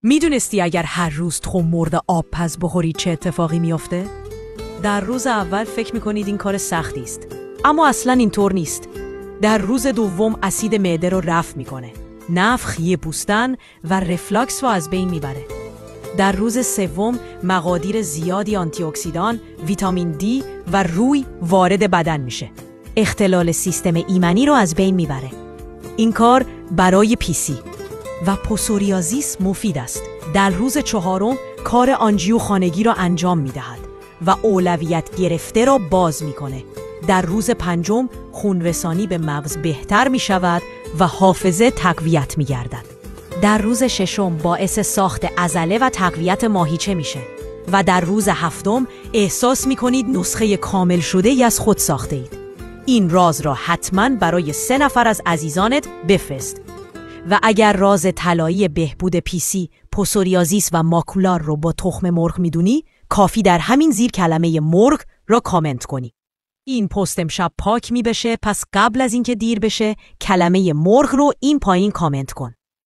میدونستی اگر هر روز تخم مرغ آبپز بخوری چه اتفاقی میافته؟ در روز اول فکر میکنید این کار سختی است، اما اصلا اینطور نیست. در روز دوم اسید معده رو رفع میکنه، نفخ، یه پوستن و رفلاکس رو از بین میبره. در روز سوم مقادیر زیادی آنتی اکسیدان، ویتامین دی و روی وارد بدن میشه. اختلال سیستم ایمنی رو از بین میبره. این کار برای پیسی و پسوریازیس مفید است. در روز چهارم کار آنژیو خانگی را انجام میدهد و اولویت گرفته را باز میکنه. در روز پنجم خونرسانی به مغز بهتر می شود و حافظه تقویت می گردد. در روز ششم باعث ساخت عضله و تقویت ماهیچه میشه و در روز هفتم احساس می کنید نسخه کامل شده ای از خود ساخته اید. این راز را حتما برای 3 نفر از عزیزانت بفرست. و اگر راز طلایی بهبود پیسی، پسوریازیس و ماکولار رو با تخم مرغ میدونی، کافی در همین زیر کلمه مرغ را کامنت کنی. این پست امشب پاک می بشه، پس قبل از اینکه دیر بشه کلمه مرغ رو این پایین کامنت کن.